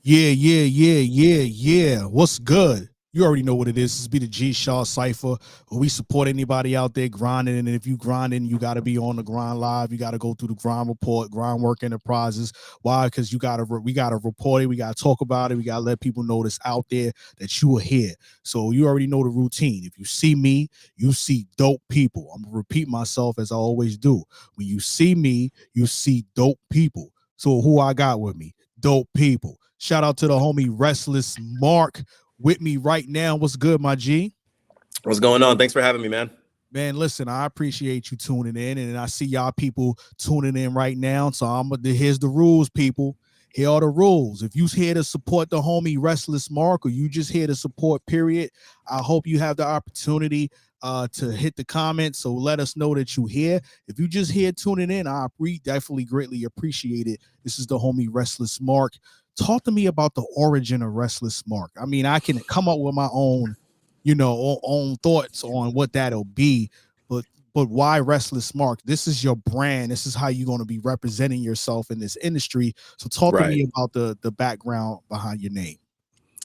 Yeah. What's good? You already know what it is. This be the G Shaw Cipher, where we support anybody out there grinding. And if you grinding, you got to be on the grind live. You got to go through the grind report, grind work enterprises. Why? Because we gotta report it. We gotta talk about it. We gotta let people know that's out there that you are here. So you already know the routine. If you see me, you see dope people. I'm gonna repeat myself as I always do. When you see me, you see dope people. So who I got with me? Dope people. Shout out to the homie Restless Marc with me right now. What's good, my G? What's going on? Thanks for having me, man. Man, listen, I appreciate you tuning in, and I see y'all people tuning in right now. So here's the rules, people. Here are the rules. If you here to support the homie Restless Marc, or you just here to support, period, I hope you have the opportunity to hit the comments. So let us know that you here. If you just here tuning in, definitely greatly appreciate it. This is the homie Restless Marc. Talk to me about the origin of Restless Marc. I mean, I can come up with my own, own thoughts on what that'll be, but why Restless Marc? This is your brand. This is how you're going to be representing yourself in this industry. So talk to Right. me about the background behind your name.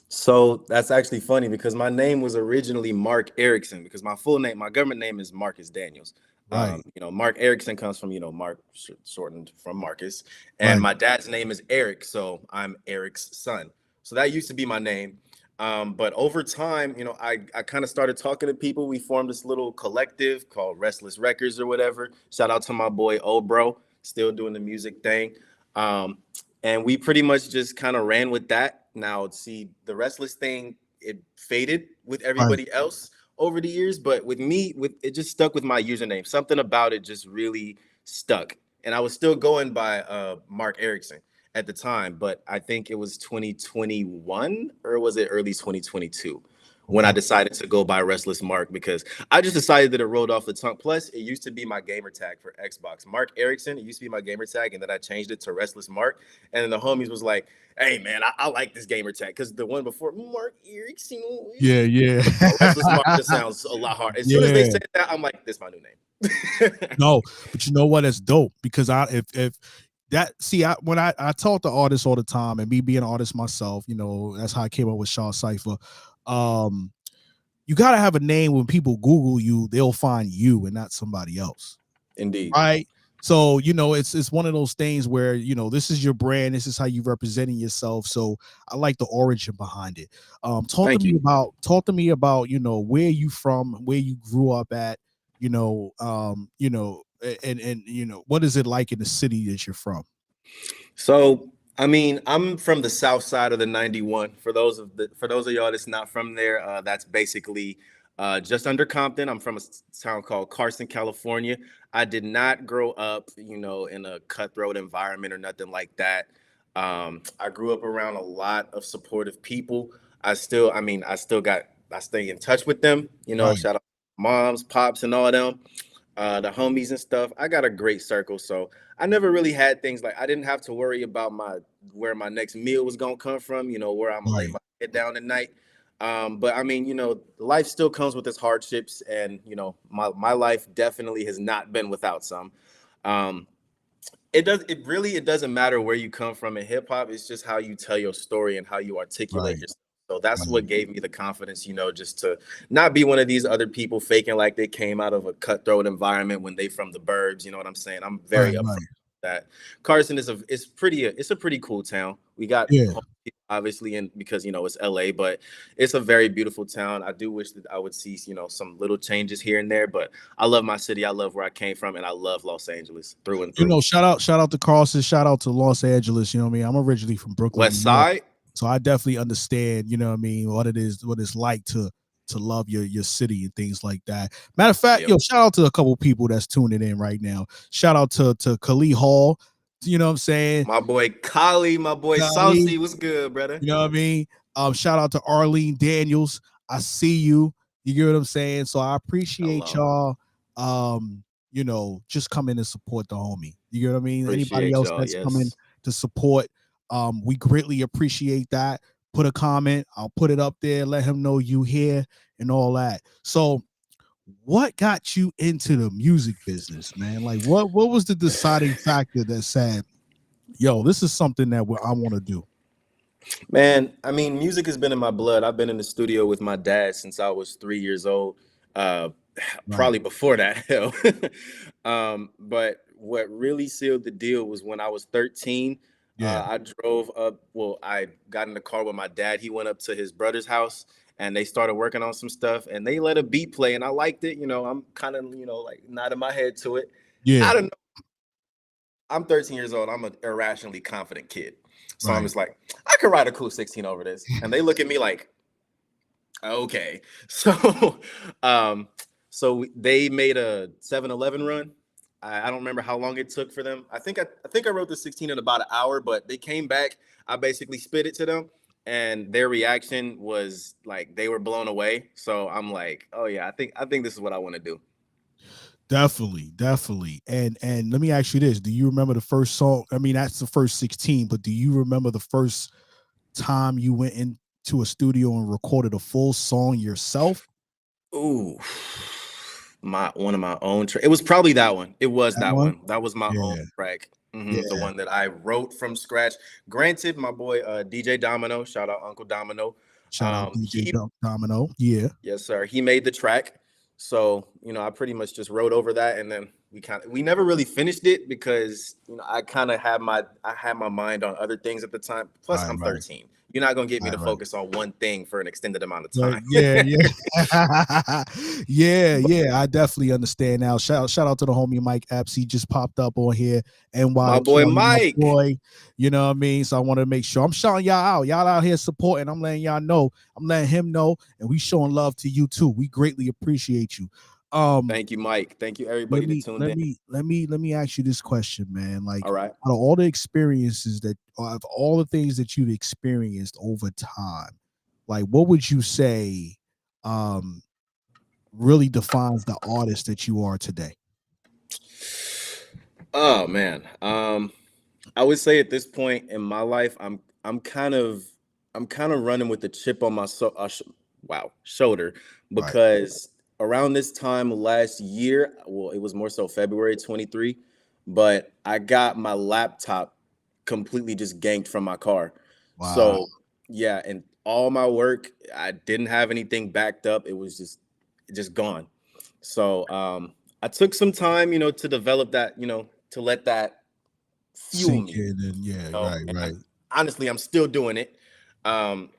So that's actually funny because my name was originally Mark Erickson because my full name, my government name is Marcus Daniels. Right. Mark Erickson comes from, Mark shortened from Marcus. And Right. my dad's name is Eric. So I'm Eric's son. So that used to be my name. But over time, I kind of started talking to people. We formed this little collective called Restless Records or whatever. Shout out to my boy, Bro, still doing the music thing. And we pretty much just kind of ran with that. Now, see, the Restless thing, it faded with Right. everybody else over the years, but with me, it just stuck with my username. Something about it just really stuck. And I was still going by Mark Erickson at the time, but I think it was 2021 or was it early 2022 when I Okay. decided to go by Restless Marc because I just decided that it rolled off the tongue. Plus, it used to be my gamer tag for Xbox. Mark Erickson, it used to be my gamer tag, and then I changed it to Restless Marc. And then the homies was like, hey, man, I like this gamer tag because the one before, Mark Erickson. Yeah. Restless Marc just sounds a lot hard. As soon as they Yeah. said that, I'm like, this is my new name. No, but you know what? It's dope because if that see when I talk to artists all the time, and me being an artist myself, that's how I came up with Shaw Cipher. You got to have a name. When people Google you, they'll find you and not somebody else. Indeed. Right. So it's one of those things where this is your brand, this is how you representing yourself. So I like the origin behind it. Talk Thank to me you. about where you from, where you grew up at, and what is it like in the city that you're from? So, I mean, I'm from the south side of the 91. For those of y'all that's not from there, that's basically just under Compton. I'm from a town called Carson, California. I did not grow up, in a cutthroat environment or nothing like that. I grew up around a lot of supportive people. I stay in touch with them. Right. Shout out moms, pops, and all them, the homies and stuff. I got a great circle, so I never really had things like I didn't have to worry about where my next meal was gonna come from. Where I'm gonna lay Right. my head down at night. But I mean, life still comes with its hardships, and my life definitely has not been without some. Um, it doesn't matter where you come from in hip hop. It's just how you tell your story and how you articulate Right. yourself. So that's Right. what gave me the confidence, just to not be one of these other people faking like they came out of a cutthroat environment when they from the burbs. You know what I'm saying? I'm very Right. upfront Right. with that. Carson it's a pretty cool town. We got Yeah. obviously in because it's LA, but it's a very beautiful town. I do wish that I would see, some little changes here and there, but I love my city. I love where I came from, and I love Los Angeles through and through. Shout out to Carson, shout out to Los Angeles. You know what I mean? I'm originally from Brooklyn, West New York. Side. So I definitely understand, what I mean, what it's like to love your city and things like that. Matter of fact, Yep. shout out to a couple people that's tuning in right now. Shout out to Khalid Hall. You know what I'm saying? My boy Kali, my boy Khalid, Saucy, what's good, brother? you know what I mean? Shout out to Arlene Daniels. I see you. You get what I'm saying? So I appreciate Hello. y'all. Just come in and support the homie. You get what I mean? Anybody Appreciate else y'all. that's coming Yes. to support, we greatly appreciate that. Put a comment. I'll put it up there. Let him know you here and all that. So, what got you into the music business, man? Like, what was the deciding factor that said, "Yo, this is something that I want to do"? Man, I mean, music has been in my blood. I've been in the studio with my dad since I was 3 years old. Uh, Right. Probably before that, hell. But what really sealed the deal was when I was 13. Yeah. I drove up. Well, I got in the car with my dad. He went up to his brother's house and they started working on some stuff. And they let a beat play, and I liked it. I'm kind of like nodding my head to it. I Yeah. don't I'm 13 years old. I'm an irrationally confident kid. So I'm Right. just like, I could ride a cool 16 over this. And they look at me like, okay. So they made a 7-Eleven run. I don't remember how long it took for them. I think I wrote the 16 in about an hour, but they came back. I basically spit it to them. And their reaction was like they were blown away. So I'm like, oh yeah, I think this is what I want to do. Definitely, definitely. And let me ask you this: do you remember the first song? I mean, that's the first 16, but do you remember the first time you went into a studio and recorded a full song yourself? Ooh, my one of my own track. It was probably that one. It was That that one? one. That was my own Yeah, track. The yeah. one that I wrote from scratch. Granted, my boy DJ Domino, shout out Uncle Domino. Shout out DJ He Domino. Yeah. Yes, sir. He made the track. So, I pretty much just wrote over that, and then we never really finished it because, I had my mind on other things at the time. Plus, Right, I'm right, 13. You're not gonna get me to right. focus on one thing for an extended amount of Right. time. Yeah, yeah. Yeah, But yeah. I definitely understand now. Shout out to the homie Mike Epps. He just popped up on here. NY my to boy Cali, my Mike, boy. You know what I mean? So I want to make sure I'm shouting y'all out. Y'all out here supporting. I'm letting y'all know. I'm letting him know. And we showing love to you too. We greatly appreciate you. Um, thank you, Mike. Thank you, let everybody that me tuned let in. me let me let me ask you this question, man. Like All right. out of all the experiences that of all the things that you've experienced over time, like what would you say um really defines the artist that you are today? Oh man. I would say at this point in my life, I'm kind of running with the chip on my shoulder Right. because around this time last year, well, it was more so February 23, but I got my laptop completely just ganked from my car. Wow. So yeah, and all my work, I didn't have anything backed up. It was just gone. So I took some time, to develop that, to let that fuel Sink me. in and yeah, right, And right. honestly, I'm still doing it. Um,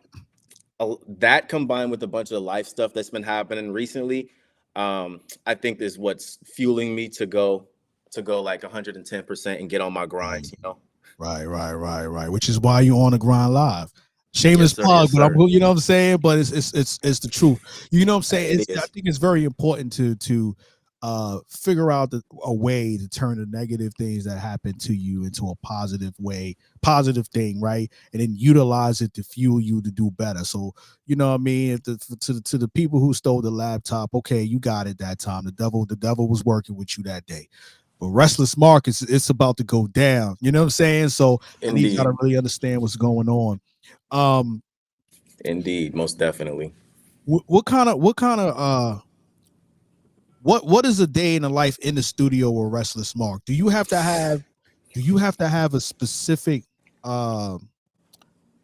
that combined with a bunch of life stuff that's been happening recently, I think is what's fueling me to go like 110% and get on my Right. grind. Right. Which is why you on the grind live. Shameless Yes, sir. plug, Yes, but I'm, sir. you know what I'm saying. But it's the truth. You know what I'm saying. It I is. think it's very important to figure out a way to turn the negative things that happen to you into a positive way, positive thing, right? And then utilize it to fuel you to do better. So you know what I mean. If to the people who stole the laptop, okay, you got it that time. The devil was working with you that day. But Restless Marc is it's about to go down. You know what I'm saying? So I need y'all to Indeed. really understand what's going on. Um, Indeed. Most definitely. what is a day in the life in the studio with Restless Marc? Do you have to have a specific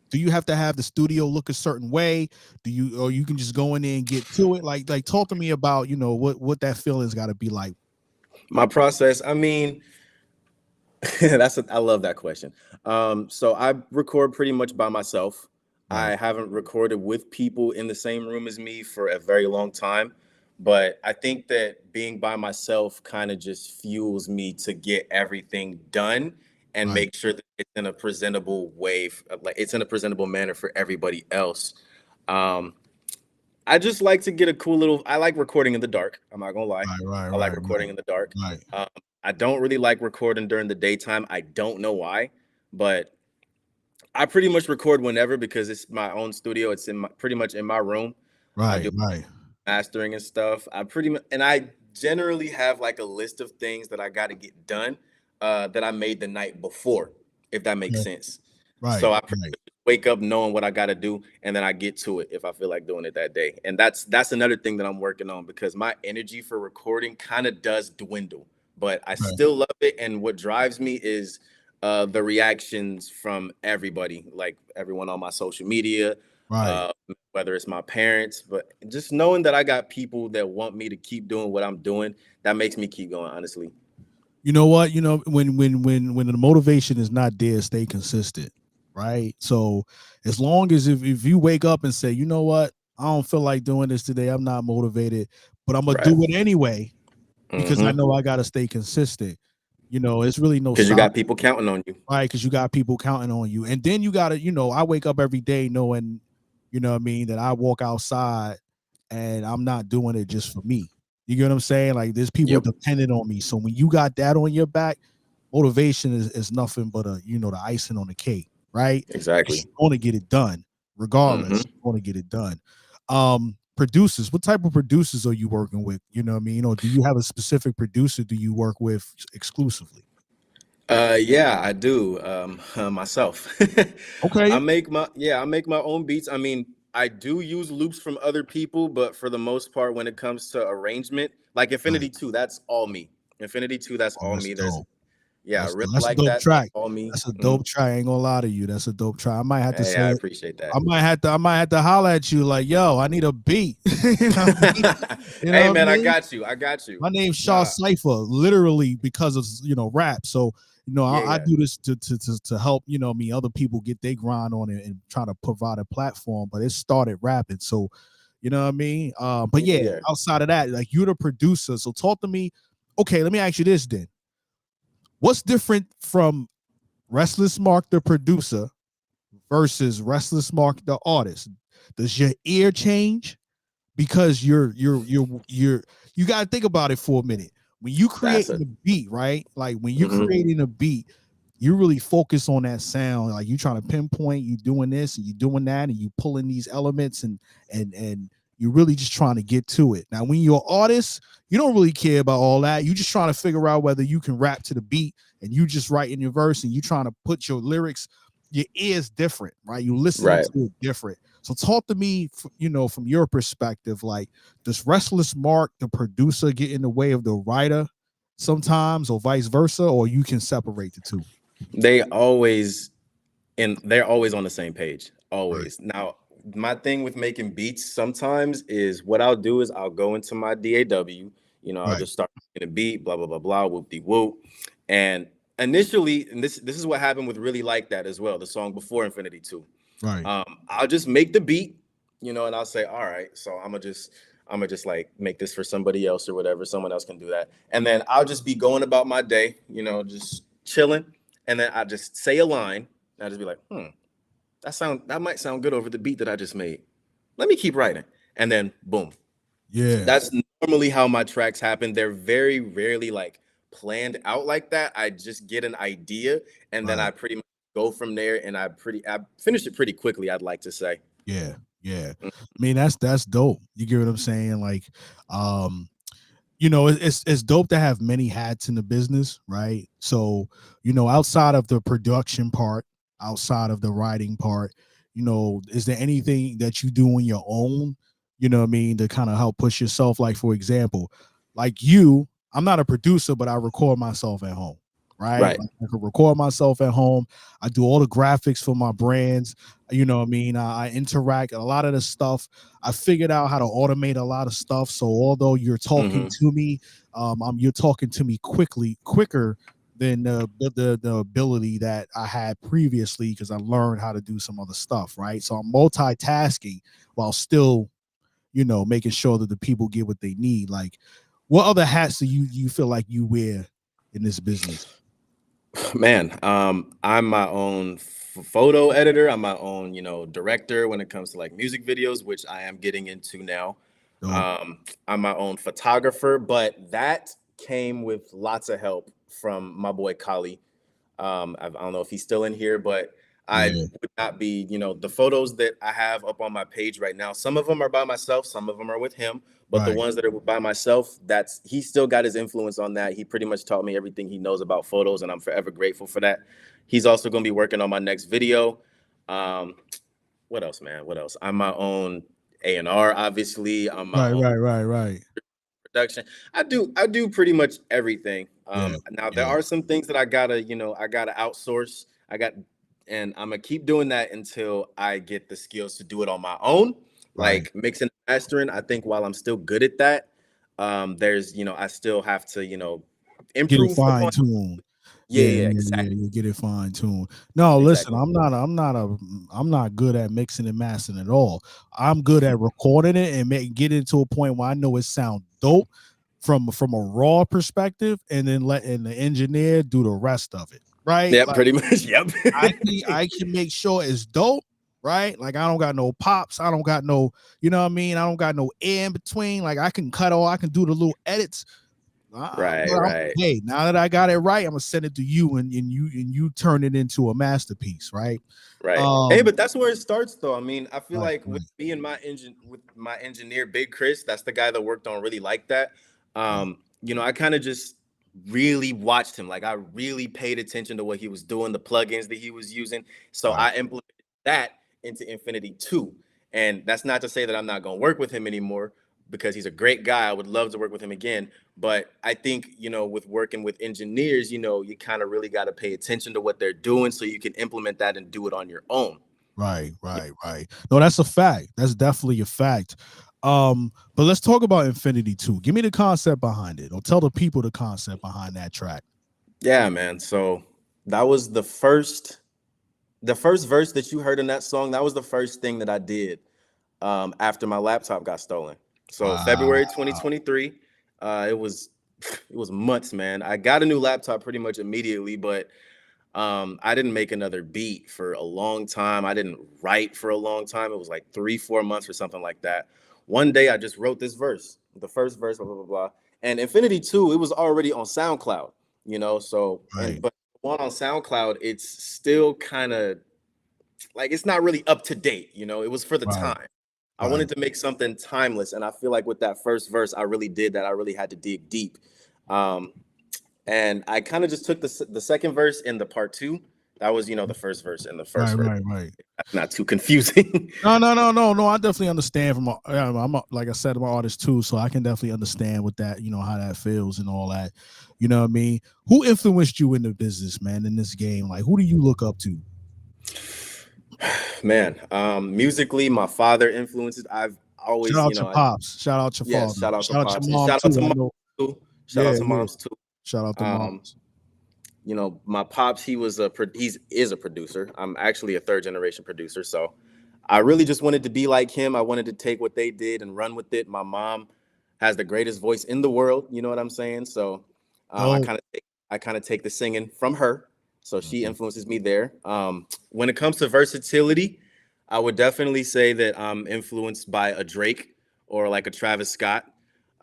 do you have to have the studio look a certain way? Do you or you can just go in there and get to it? Like talk to me about, what that feeling's gotta be like. My process, I mean, I love that question. So I record pretty much by myself. Right, I haven't recorded with people in the same room as me for a very long time, but I think that being by myself kind of just fuels me to get everything done and right, make sure that it's in a presentable way, like it's in a presentable manner for everybody else. Um, I just like to get a cool little. I like recording in the dark. I'm not gonna lie. right, right, I like right, recording in the dark. right, Um, I don't really like recording during the daytime. I don't know why, but I pretty much record whenever because it's my own studio. It's pretty much in my room. I right, do right. mastering and stuff. I generally have like a list of things that I got to get done that I made the night before, if that makes Okay. sense. Right, So I pretty right. much wake up knowing what I got to do, and then I get to it if I feel like doing it that day. And that's another thing that I'm working on because my energy for recording kind of does dwindle, but I Right. still love it. And what drives me is the reactions from everybody, like everyone on my social media, Right. uh, whether it's my parents, but just knowing that I got people that want me to keep doing what I'm doing, that makes me keep going, honestly. You know what? You know, when the motivation is not there, stay consistent. Right. So as long as if you wake up and say, you know what, I don't feel like doing this today, I'm not motivated, but I'm gonna Right. do it anyway because I Mm-hmm. know I gotta stay consistent. You know, it's really no Because you got stopping. people counting on you. Right, because you got people counting on you. And then you gotta, I wake up every day knowing, what I mean, that I walk outside and I'm not doing it just for me. You get what I'm saying? Like there's people Yep. dependent on me. So when you got that on your back, motivation is nothing but the icing on the cake, right? Because Exactly. you're gonna get it done, regardless. Mm-hmm. You're gonna get it done. Producers, what type of producers are you working with? You know what I mean? Or do you have a specific producer do you work with exclusively? Yeah, I do. Myself. Okay. I make my own beats. I mean, I do use loops from other people, but for the most part, when it comes to arrangement, like Right. Infinity 2, that's all me. Infinity 2, that's Oh, all that's me. There's dope. yeah, rip That's a like dope that, that's track. all me. That's a Mhm. dope track. I ain't gonna lie to you. That's a dope track. I might have to Hey, I say, appreciate that. I might have to holler at you like, yo, I need a beat. you know what I mean? You know Hey what I man, I mean? got you. I got you. My name's Shaw Nah, Cypher, literally because of rap. So yeah, I yeah. do this to help me other people get their grind on it and try to provide a platform. But it started rapping, so you know what I mean. But Yeah, yeah, yeah. outside of that, like you're the producer, so talk to me. Okay, let me ask you this then: what's different from Restless Marc, the producer, versus Restless Marc, the artist? Does your ear change? Because you got to think about it for a minute. When you That's creating a a beat, right? Like when you mhm. creating a beat, you really focus on that sound. Like you trying to pinpoint, you doing this and you doing that, and you pulling these elements and you're really just trying to get to it. Now, when you're an artist, you don't really care about all that. You just trying to figure out whether you can rap to the beat, and you just writing your verse and you trying to put your lyrics. Your ear's different, right? You listening Right. to it different. So talk to me, from your perspective. Like, does Restless Marc, the producer, get in the way of the writer sometimes, or vice versa, or you can separate the two? They always and they're always on the same page. Right, Always. Now, my thing with making beats sometimes is what I'll do is I'll go into my DAW, I'll right, just start making a beat, blah, blah, blah, blah, whoop de whoop. And initially, and this is what happened with Really Like That as well, the song before Infinity 2. right, I'll just make the beat, and I'll say, all right, so I'm gonna just like make this for somebody else or whatever. Someone else can do that. And then I'll just be going about my day, just chilling. And then I just say a line. And I just be like, that might sound good over the beat that I just made. Let me keep writing. And then boom. yeah, That's normally how my tracks happen. They're very rarely like planned out like that. I just get an idea and then right, I pretty much go from there and I finish it pretty quickly, I'd like to say. yeah, yeah. I mean, that's dope. You get what I'm saying? Like, um, it's dope to have many hats in the business, right? So, outside of the production part, outside of the writing part, is there anything that you do on your own, what I mean, to kind of help push yourself? Like, for example, like I'm not a producer, but I record myself at home, right? Right. Like I can record myself at home. I do all the graphics for my brands. What I mean? I interact a lot of the stuff. I figured out how to automate a lot of stuff. So although you're talking Hmm. to me, you're talking to me quicker than the ability that I had previously, because I learned how to do some other stuff, right? So I'm multitasking while still, making sure that the people get what they need. Like, what other hats do you feel like you wear in this business? Man, I'm my own photo editor. I'm my own, director when it comes to like music videos, which I am getting into now. Dope. I'm my own photographer, but that came with lots of help from my boy Kali. I don't know if he's still in here, but I Yeah. would not be, the photos that I have up on my page right now. Some of them are by myself, some of them are with him, but the Right. ones that are by myself, he still got his influence on that. He pretty much taught me everything he knows about photos, and I'm forever grateful for that. He's also going to be working on my next video. Um, what else, man? What else? I'm my own A&R, obviously. I'm my Right. own Right. Right. Right. production. I do pretty much everything. Yeah, Now there yeah, are some things that I gotta outsource. And I'm gonna keep doing that until I get the skills to do it on my own, right. like mixing and mastering. I think while I'm still good at that, I still have to, Get it improve fine upon. tuned. Yeah, Yeah, yeah, yeah, yeah. exactly, You get it fine tuned. No, listen, exactly. I'm not good at mixing and mastering at all. I'm good at recording it and get it to a point where I know it sound dope from a raw perspective, and then letting the engineer do the rest of it. Right? Yeah, Like pretty much. Yep. I can make sure it's dope. Right, like I don't got no pops, I don't got no, you know what I mean. I don't got no air in between. Like I can cut all, I can do the little edits. Right, right. Hey, now that I got it right, I'm gonna send it to you, and you turn it into a masterpiece, right? Right. Hey, Um, but that's where it starts, though. I mean, I feel right, like with right, me and my engineer, Big Chris, that's the guy that worked on Really Like That. right, I kind of just really watched him. Like I really paid attention to what he was doing, the plugins that he was using. So right, I implemented that into Infinity 2. And that's not to say that I'm not gonna work with him anymore because he's a great guy. I would love to work with him again. But I think, with working with engineers, you kind of really got to pay attention to what they're doing so you can implement that and do it on your own. right, right, right. No, that's a fact. That's definitely a fact. But let's talk about Infinity 2. Give me the concept behind it, or tell the people the concept behind that track. Yeah, man. So that was the first verse that you heard in that song. That was the first thing that I did after my laptop got stolen. So Wow. February 2023, it was it was months, man. I got a new laptop pretty much immediately, but I didn't make another beat for a long time. I didn't write for a long time. It was like 3, 4 months or something like that. One day I just wrote this verse, the first verse, blah, blah, blah, blah. And Infinity 2, it was already on SoundCloud, so, Right, but one on SoundCloud, it's still kind of like, it's not really up to date, it was for the right, time. I right. wanted to make something timeless. And I feel like with that first verse, I really did that. I really had to dig deep. Um, and I kind of just took the second verse in the part two. That was, the first verse in the Right, first verse. right, right. Not too confusing. No, no, no, no, no. I definitely understand like I said, I'm an artist too, so I can definitely understand what that, how that feels and all that. You know what I mean? Who influenced you in the business, man, in this game? Like, who do you look up to? Man, musically, my father influences. I've Shout always, out your pops. Shout out your yes, father. shout out to Shout out your pops and mom shout out too. to I moms know. too. Shout out Yeah, to yeah. moms too. Shout out to Um, moms. my pops, he is a producer. I'm actually a third generation producer, so I really just wanted to be like him. I wanted to take what they did and run with it. My mom has the greatest voice in the world. You know what I'm saying? So I Dope. kind of take the singing from her. So she Mhm. influences me there. When it comes to versatility, I would definitely say that I'm influenced by a Drake or like a Travis Scott.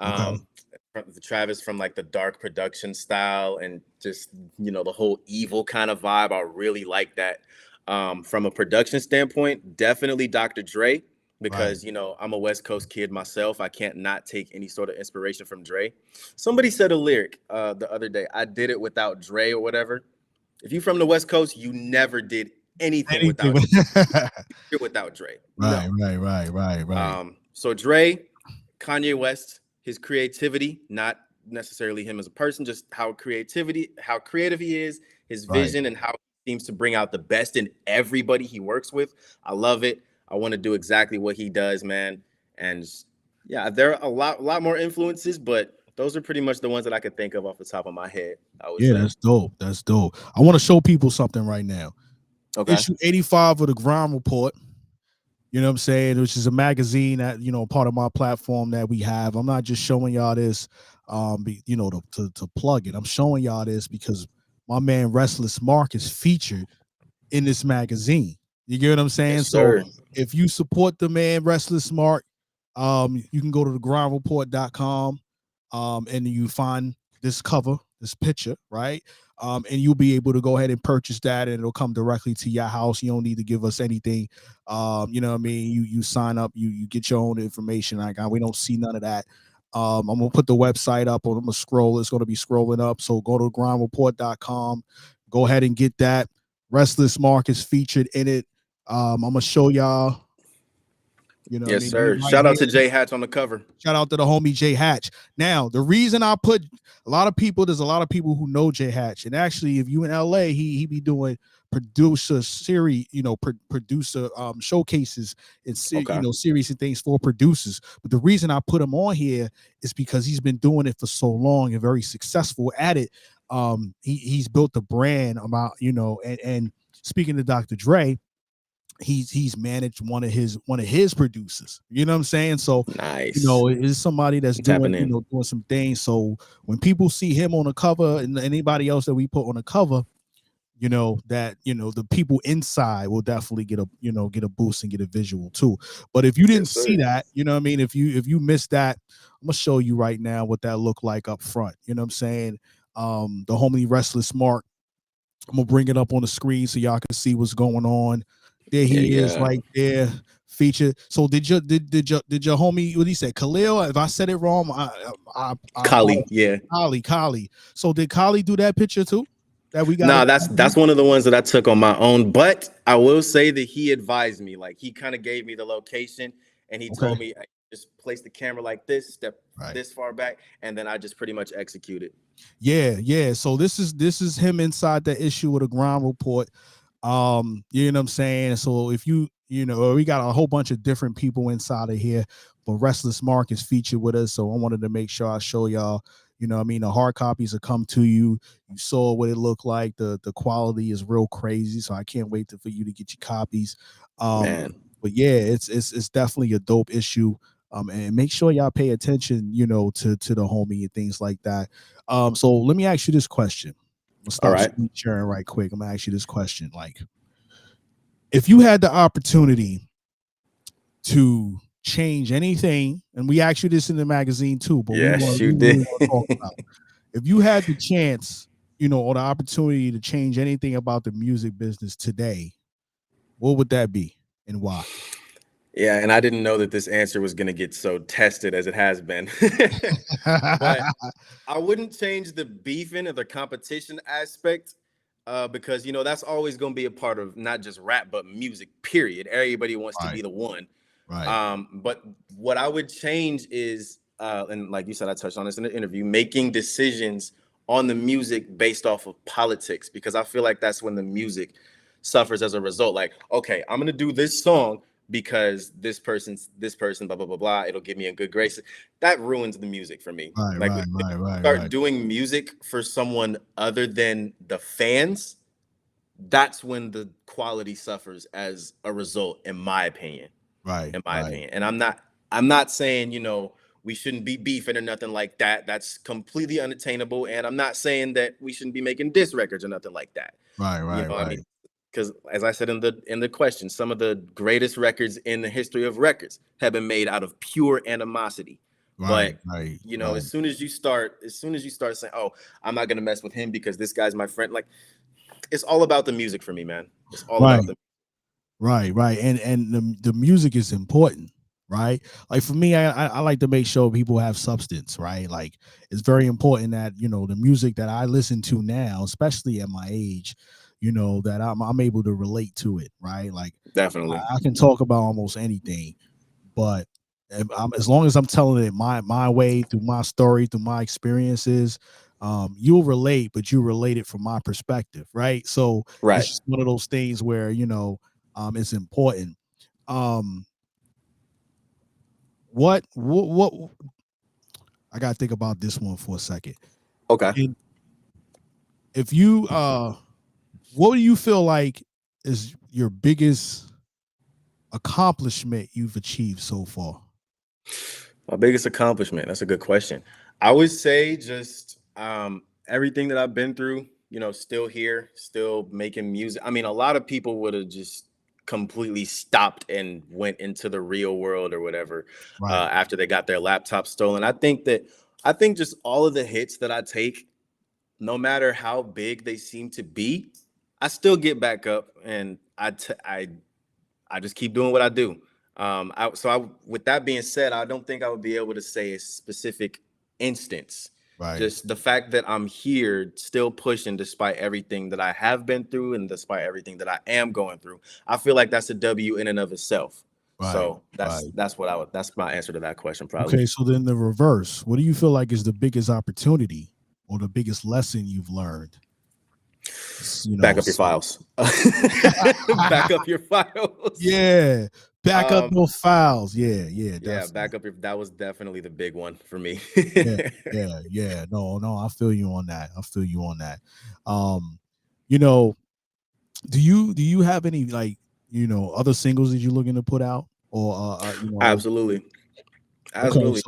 Okay. Um, the Travis from like the dark production style and just the whole evil kind of vibe. I really like that. From a production standpoint, definitely Dr. Dre, Right. because I'm a West Coast kid myself. I can't not take any sort of inspiration from Dre. Somebody said a lyric the other day. I did it without Dre or whatever. If you from the West Coast, you never did anything Anything. without Dre. Right, No. right, right, right, right, So Dre, Kanye West, his creativity, not necessarily him as a person, just how creative he is, his right. vision, and how he seems to bring out the best in everybody he works with. I love it. I want to do exactly what he does, man. And yeah, there are a lot more influences, but those are pretty much the ones that I could think of off the top of my head, I would Yeah, say. that's dope. That's dope. I want to show people something right now. Okay. Issue 85 of the Grynd Report. You know what I'm saying? Which is a magazine that, part of my platform that we have. I'm not just showing y'all this, to plug it. I'm showing y'all this because my man Restless Marc is featured in this magazine. You get what I'm saying? Yes, So sir. if you support the man Restless Marc, you can go to thegrindreport.com, and you find this cover, this picture, right? And you'll be able to go ahead and purchase that, and it'll come directly to your house. You don't need to give us anything. You know what I mean? You sign up, you get your own information. Like we don't see none of that. I'm gonna put the website up, or I'm gonna scroll. It's gonna be scrolling up. So go to grindreport.com. Go ahead and get that. Restless Marc is featured in it. I'm gonna show y'all You know what I Yes, mean? He sir. right Shout out here. to Jay Hatch on the cover. Shout out to the homie Jay Hatch. Now, the reason I put a lot of people, there's a lot of people who know Jay Hatch. And actually, if you in LA, he be doing producer series, producer showcases and Okay. series and things for producers. But the reason I put him on here is because he's been doing it for so long and very successful at it. He's built a brand about, and speaking to Dr. Dre, he's managed one of his producers. You know what I'm saying? So, Nice. it's somebody that's Tapping doing, in. doing some things. So when people see him on the cover and anybody else that we put on the cover, the people inside will definitely get a boost and get a visual too. But if you didn't Yes, see sir. that, you know what I mean? If you missed that, I'm gonna show you right now what that looked like up front. You know what I'm saying? The homie Restless Marc, I'm gonna bring it up on the screen so y'all can see what's going on. There Yeah, he is, yeah. right there, featured. So did your homie, what he said, Khalil? If I said it wrong, I Kali, apologize. yeah. Kali. So did Kali do that picture too? That we got Nah, it. that's one of the ones that I took on my own. But I will say that he advised me. Like he kind of gave me the location and he Okay. told me just place the camera like this, step Right. this far back, and then I just pretty much executed. Yeah. So this is him inside the issue with a ground report. You know what I'm saying? So if we got a whole bunch of different people inside of here, but Restless Marc is featured with us. So I wanted to make sure I show y'all, the hard copies will come to you. You saw what it looked like. The quality is real crazy. So I can't wait for you to get your copies. Man. But yeah, it's definitely a dope issue. And make sure y'all pay attention, to the homie and things like that. So let me ask you this question. I'm gonna All stop right. screen sharing right quick. I'm gonna ask you this question. Like, if you had the opportunity to change anything, and we asked you this in the magazine too, but we Yes, want you we did. really want to talk about if you had the chance, or the opportunity to change anything about the music business today, what would that be and why? Yeah, and I didn't know that this answer was going to get so tested as it has been. But I wouldn't change the beefing or the competition aspect because, that's always going to be a part of not just rap, but music, period. Everybody wants to Right, be the one. right, But what I would change is, and like you said, I touched on this in the interview, making decisions on the music based off of politics, because I feel like that's when the music suffers as a result. Like, okay, I'm going to do this song because this person, blah, blah, blah, blah. It'll give me a good grace. That ruins the music for me. right, Like, right, right, right, start right, doing music for someone other than the fans, that's when the quality suffers as a result, in my opinion. right, In my right, opinion. And I'm not saying, we shouldn't be beefing or nothing like that. That's completely unattainable. And I'm not saying that we shouldn't be making diss records or nothing like that. right, right, I mean, right, because as I said in the question, some of the greatest records in the history of records have been made out of pure animosity. right, But right, right, as soon as you start saying, "Oh, I'm not gonna mess with him because this guy's my friend," like it's all about the music for me, man. It's all about right. the Right. And the music is important, right? Like for me, I like to make sure people have substance, right? Like it's very important that the music that I listen to now, especially at my age, that I'm able to relate to it, right? Like definitely. I can talk about almost anything, but as long as I'm telling it my way through my story, through my experiences, you'll relate, but you relate it from my perspective, right? So it's Right. just one of those things where it's important. Um, what I gotta think about this one for a second. Okay. And if you what do you feel like is your biggest accomplishment you've achieved so far? My biggest accomplishment. That's a good question. I would say just everything that I've been through, still here, still making music. I mean, a lot of people would have just completely stopped and went into the real world or whatever Right, after they got their laptop stolen. I think just all of the hits that I take, no matter how big they seem to be, I still get back up and I just keep doing what I do. With that being said, I don't think I would be able to say a specific instance. right, Just the fact that I'm here, still pushing despite everything that I have been through and despite everything that I am going through. I feel like that's a W in and of itself. Right. So Right. that's my answer to that question probably. Okay. So then the reverse. What do you feel like is the biggest opportunity or the biggest lesson you've learned? You Back know. up your files. Back up your files. Yeah. Back up Um, your files. Yeah. Yeah. yeah, Definitely. back up your that was definitely the big one for me. Yeah, yeah, yeah. No, no, I feel you on that. I feel you on that. Um, you know, do you have any like other singles that you're looking to put out or Absolutely. okay, Absolutely.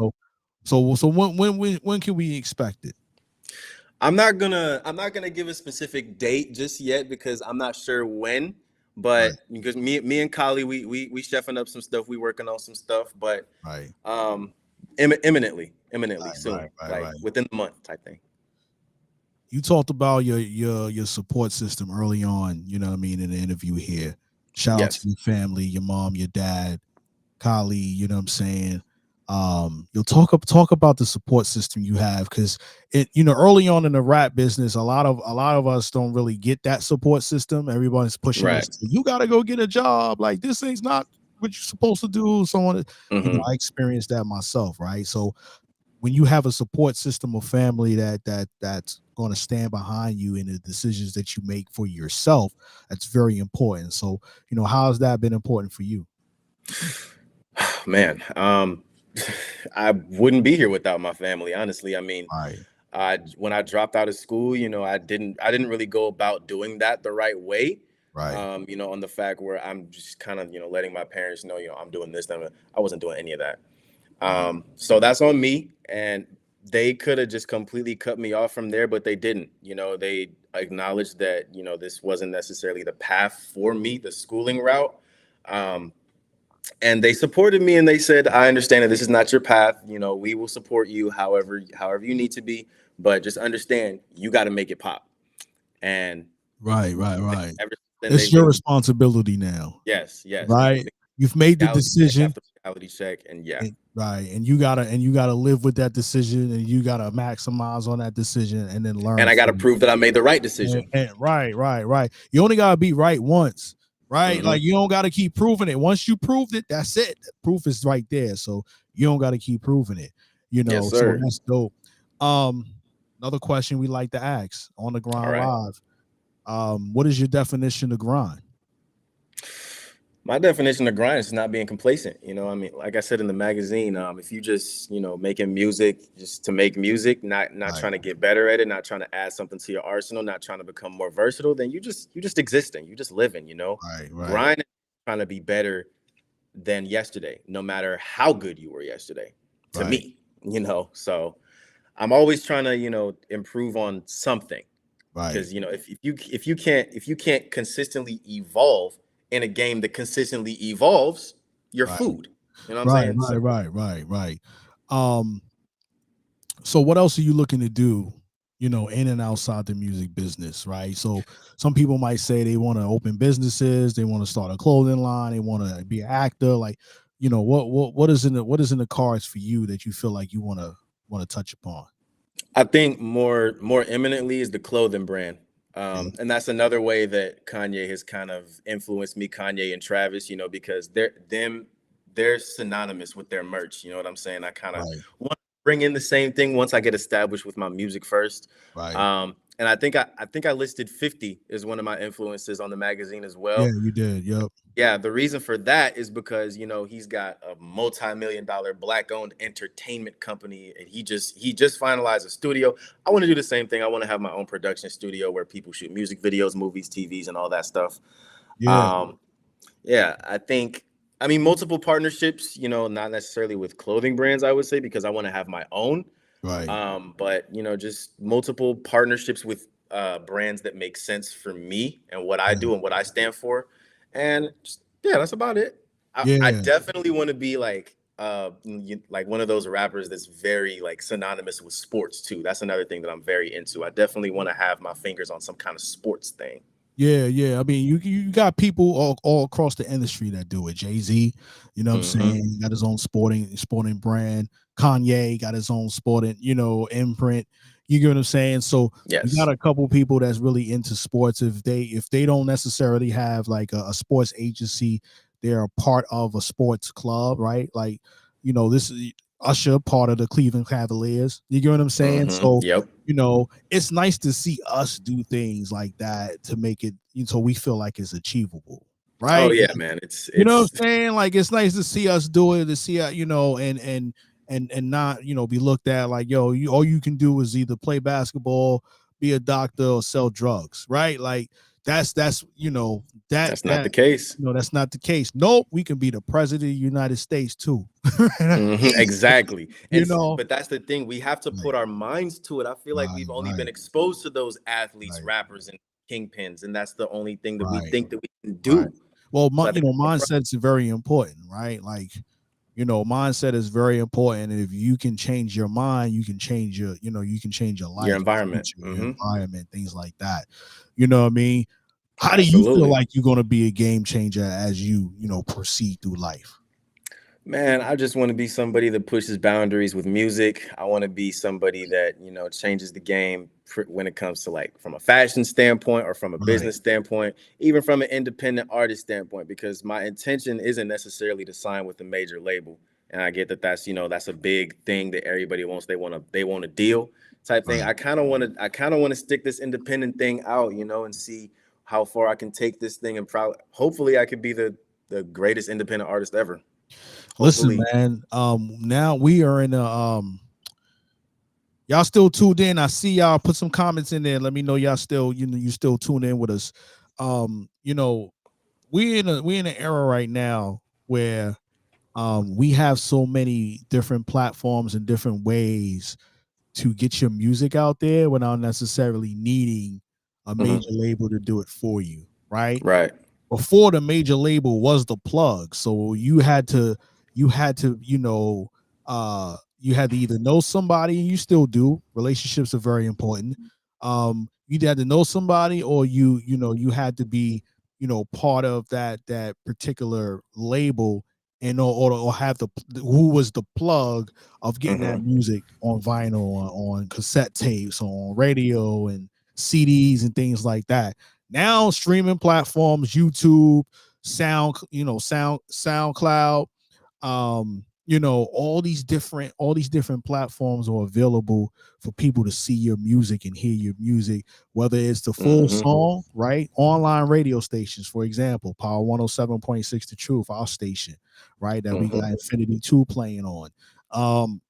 so when can we expect it? I'm not gonna give a specific date just yet because I'm not sure when. Right, But because me and Kali, we chefing up some stuff, we working on some stuff, but right, um imminently right, soon, right, like right. within the month type thing. You talked about your support system early on, you know what I mean, in the interview here. Shout out to Yes. your family, your mom, your dad, Kali, you know what I'm saying? You'll talk about the support system you have because it, early on in the rap business, a lot of us don't really get that support system. Everybody's pushing us Right. to, you gotta go get a job. Like this thing's not what you're supposed to do. So on, Hmm. I experienced that myself, right? So when you have a support system of family that's going to stand behind you in the decisions that you make for yourself, that's very important. So, how has that been important for you? Man, I wouldn't be here without my family, honestly. I mean, Right, when I dropped out of school, I didn't really go about doing that the right way. right, On the fact where I'm just kind of, letting my parents know, I'm doing this, that. I wasn't doing any of that. right, So that's on me. And they could have just completely cut me off from there, but they didn't. They acknowledged that, this wasn't necessarily the path for me, the schooling route. Um, and they supported me and they said, I understand that this is not your path. We will support you however you need to be, but just understand you got to make it pop. And right, right, right. ever since then, It's they've your been, responsibility now, yes, they've right? been You've made the reality check decision, after reality check. And yeah, right? And you gotta live with that decision, and you gotta maximize on that decision, and then learn and I got to from it. prove that I made the right And, decision. and right, right, right. You only gotta be right once, right? Hmm. Like you don't gotta keep proving it. Once you proved it, that's it. The proof is right there. So you don't gotta keep proving it. Yes, So sir. that's dope. Um, Another question we like to ask on the All grind right. live. What is your definition of grind? My definition of grind is not being complacent. I mean, like I said in the magazine, if you just, making music just to make music, not Right, trying to get better at it, not trying to add something to your arsenal, not trying to become more versatile, then you just existing, you just living. right, right, Grind is trying to be better than yesterday, no matter how good you were yesterday, to right, me, So I'm always trying to, improve on something. right, Because if you can't consistently evolve in a game that consistently evolves, you're right, food. You know what I'm right, saying? So right, right, right, right. Um, so what else are you looking to do, in and outside the music business, right? So some people might say they want to open businesses, they want to start a clothing line, they want to be an actor. Like, what is in the cards for you that you feel like you want to touch upon? I think more imminently is the clothing brand. Yeah, And that's another way that Kanye has kind of influenced me, Kanye and Travis, because they're synonymous with their merch. You know what I'm saying? I kind of right, want to bring in the same thing once I get established with my music first. right. And I think I listed 50 as one of my influences on the magazine as Yeah, well. you did. Yep. Yeah, the reason for that is because he's got a multi-million-dollar black-owned entertainment company, and he just finalized a studio. I want to do the same thing. I want to have my own production studio where people shoot music videos, movies, TVs, and all that stuff. Yeah, Um, yeah, I mean, multiple partnerships. Not necessarily with clothing brands, I would say, because I want to have my own. right. But just multiple partnerships with brands that make sense for me and what I Yeah, do and what I stand for, and just, yeah, that's about it. I yeah. definitely want to be like like one of those rappers that's very like synonymous with sports too. That's another thing that I'm very into. I definitely want to have my fingers on some kind of sports thing. Yeah, yeah. I mean, you got people all across the industry that do it. Jay-Z, you know what I'm Hmm. saying? He got his own sporting brand. Kanye got his own sporting, imprint. You get what I'm saying? So you got Yes. a couple people that's really into sports. If they don't necessarily have like a sports agency they're a part of a sports club, right? Like, this is Usher, part of the Cleveland Cavaliers. You get what I'm saying? So, Yep. it's nice to see us do things like that to make it so we feel like it's achievable, Oh right? yeah, man. It's You know what it's I'm saying? Like it's nice to see us do it, to see and not be looked at like, yo, you all you can do is either play basketball, be a doctor, or sell drugs, right? Like that's that's not the case. that's not the case. Nope, we can be the president of the United States too. Exactly. you know, But that's the thing. We have to right, put our minds to it. I feel like right, we've only been right, exposed to those athletes, right, rappers, and kingpins, and that's the only thing that we right, think that we can right. do. Well, So I think mindset's very important, right? Like mindset is very important. And if you can change your mind, you can change you can change your your life, your environment. future, your environment, things like that. You know what I mean? How do you feel Absolutely. like you're going to be a game changer as you proceed through life? Man, I just want to be somebody that pushes boundaries with music. I want to be somebody that, changes the game when it comes to like from a fashion standpoint or from a Right, business standpoint, even from an independent artist standpoint, because my intention isn't necessarily to sign with a major label. And I get that that's a big thing that everybody wants. They want a deal type thing. right. I kind of want to stick this independent thing out, and see how far I can take this thing and hopefully I could be the greatest independent artist ever. Listen, Hopefully. man. Now we are in a y'all still tuned in. I see y'all put some comments in there. Let me know y'all still you still tuned in with us. Um, you know, we in an era right now where we have so many different platforms and different ways to get your music out there without necessarily needing a major Mhm. label to do it for you, right? Right. Before the major label was the plug, so you had to you had to either know somebody, and you still do. Relationships are very important. You had to know somebody, or you had to be part of that particular label, and or have the who was the plug of getting that Mhm. music on vinyl, on cassette tapes, on radio and CDs and things like that. Now streaming platforms, YouTube, SoundCloud, all these different platforms are available for people to see your music and hear your music, whether it's the full Mhm. song, right? Online radio stations, for example, Power 107.6 The Truth, our station, right? That we got Mhm. Infinity 2 playing on. Um,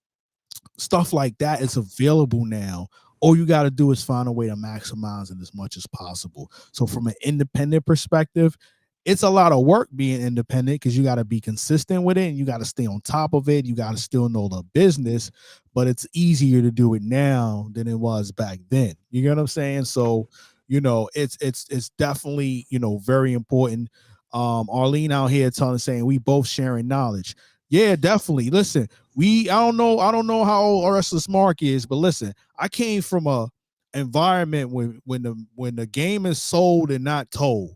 Stuff like that is available now. All you got to do is find a way to maximize it as much as possible. So from an independent perspective, it's a lot of work being independent because you got to be consistent with it and you got to stay on top of it. You got to still know the business, but it's easier to do it now than it was back then. You get what I'm saying? So, it's definitely, very important. Arlene out here saying we both sharing knowledge. Yeah, definitely. Listen, I don't know how old Restless Marc is, but listen, I came from a environment when the game is sold and not told,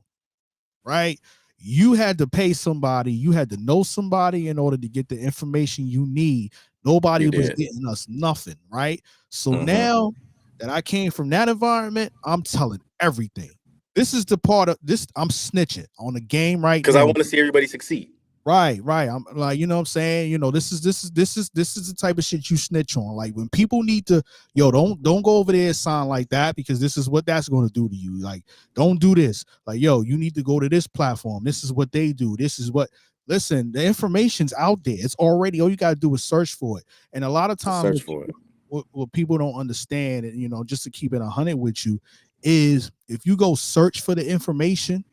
right? You had to pay somebody, you had to know somebody in order to get the information you need. Nobody You was did. getting us nothing, right? So Mhm. now that I came from that environment, I'm telling everything. This is the part of this I'm snitching on the game right Because I now. want to see everybody succeed. Right, right. I'm like, you know what I'm saying? This is the type of shit you snitch on. Like when people need to, yo, don't go over there and sign like that because this is what that's going to do to you. Like, don't do this. Like, yo, you need to go to this platform. This is what they do. This is what listen, the information's out there. It's already all you gotta do is search for it. And a lot of To times search for it. what people don't understand, and just to keep it 100 with you, is if you go search for the information,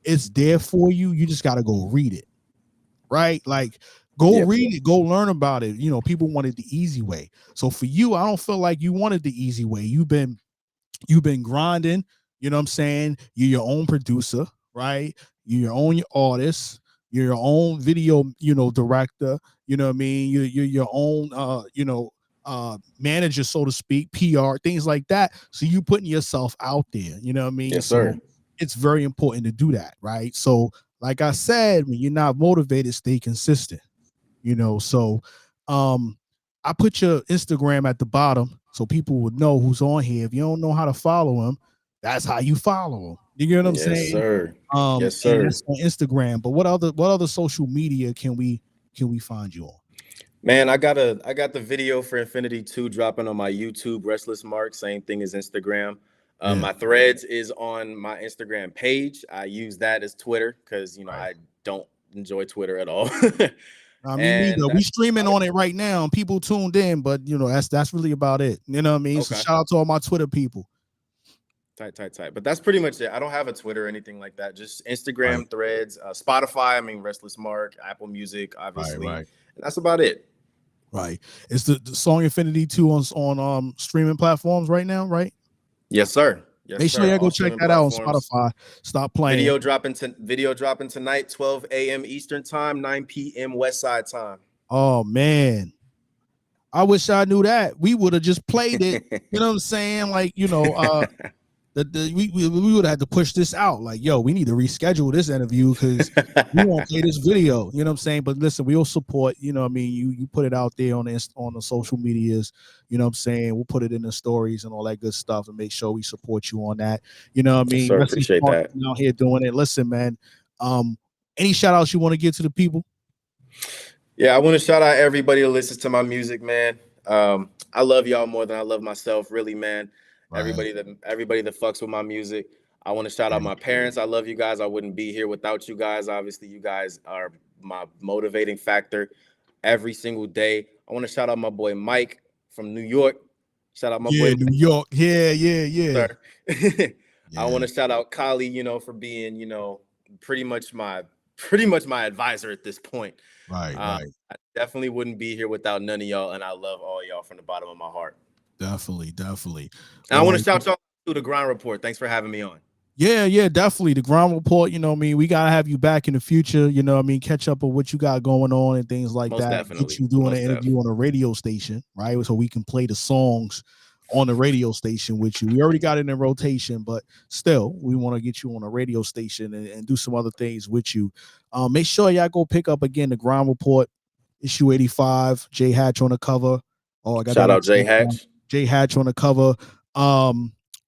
it's there for you. You just gotta go read it, right? Like go Yep. read it, go learn about it. People wanted the easy way. So for you, I don't feel like you wanted the easy way. You've been grinding, you know what I'm saying? You're your own producer, right? You're your own artist, you're your own video, director, you know what I mean? You're your own manager, so to speak, PR, things like that. So you putting yourself out there, you know what I mean? Yes, So sir. it's very important to do that, right? So like I said, when you're not motivated, stay consistent, so um I put your Instagram at the bottom so people would know who's on here. If you don't know how to follow him, that's how you follow him. You get what I'm Yes, saying? sir. Yes, And sir. that's on Instagram. But what other social media can we find you on? Man, I got the video for Infinity 2 dropping on my YouTube, Restless Marc, same thing as Instagram. Yeah. My threads is on my Instagram page. I use that as Twitter because Right. I don't enjoy Twitter at all. I mean, And neither. We that's streaming about it. on it right now, and people tuned in. But that's really about it. You know what I mean? So Okay. shout out to all my Twitter people. Tight, tight, tight. But that's pretty much it. I don't have a Twitter or anything like that. Just Right. Instagram, threads, Spotify. I mean, Restless Marc, Apple Music, Right. obviously. Right. And that's about it. Right. It's the song Infinity 2 on streaming platforms right now, right? Yes, sir. Yes, Make sure sir. y'all go All check streaming that out on platforms. Spotify. Stop playing. Video dropping tonight, 12 a.m. Eastern time, 9 p.m. West Side time. Oh man. I wish I knew that. We would have just played it. You know what I'm saying? Like, we would have had to push this out. Like, yo, we need to reschedule this interview because we won't play this video. You know what I'm saying? But listen, we'll support. You know what I mean? You put it out there on the social medias. You know what I'm saying? We'll put it in the stories and all that good stuff and make sure we support you on that. You know what I Yes, mean? sir. Restless Appreciate Marc that. out here doing it. Listen, man. Any shout outs you want to give to the people? Yeah, I want to shout out everybody that listens to my music, man. I love y'all more than I love myself, really, man. Right. Everybody that fucks with my music. I want to shout out my parents. I love you guys. I wouldn't be here without you guys. Obviously, you guys are my motivating factor every single day. I want to shout out my boy Mike from New York. Shout out my boy Yeah, New York. Yeah, yeah, yeah. sir. I Yeah. want to shout out Kali, for being, pretty much my advisor at this point. Right, Uh, right. I definitely wouldn't be here without none of y'all, and I love all y'all from the bottom of my heart. Definitely, definitely. And I want Well, to shout y'all to the Grind Report. Thanks for having me on. yeah, definitely. The ground report, you know what I mean? We gotta have you back in the future, you know what I mean? Catch up with what you got going on and things like Most that. Get definitely. you doing an Most def. interview on a radio station, right? So we can play the songs on the radio station with you. We already got it in rotation, but still, we want to get you on a radio station and do some other things with you. Make sure y'all go pick up again the ground report, issue 85, J Hatch on the cover. Oh, I got Shout that out Jay upside down. Hatch. J Hatch on the cover.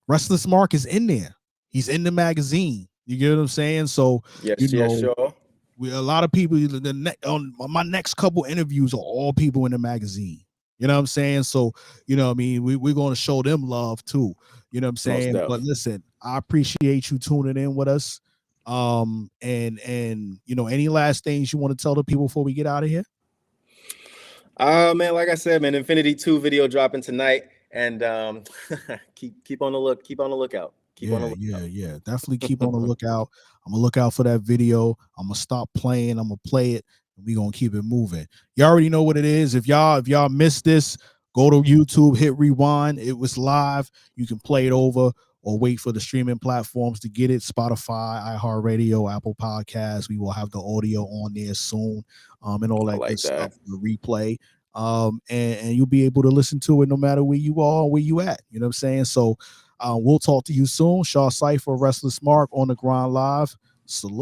Restless Marc is in there. He's in the magazine. You get what I'm saying? So, Yes, yes, sure. a lot of people on my next couple interviews are all people in the magazine. You know what I'm saying? So, you know what I mean? We're going to show them love too. You know what I'm Most saying? But def. listen, I appreciate you tuning in with us. And any last things you want to tell the people before we get out of here? Man, like I said, man, Infinity 2 video dropping tonight. And keep on the lookout. Keep on the Yeah. Definitely keep on the lookout. I'm gonna look out for that video. I'm gonna stop playing. I'm gonna play it. And we're gonna keep it moving. You already know what it is. If y'all missed this, go to YouTube, hit rewind. It was live. You can play it over or wait for the streaming platforms to get it. Spotify, iHeartRadio, Apple Podcasts. We will have the audio on there soon, and all I that good like stuff. that. The replay. And you'll be able to listen to it no matter where you are, where you at. You know what I'm saying? So we'll talk to you soon. Shaw Cypher, Restless Marc on the Grind Live. Salute.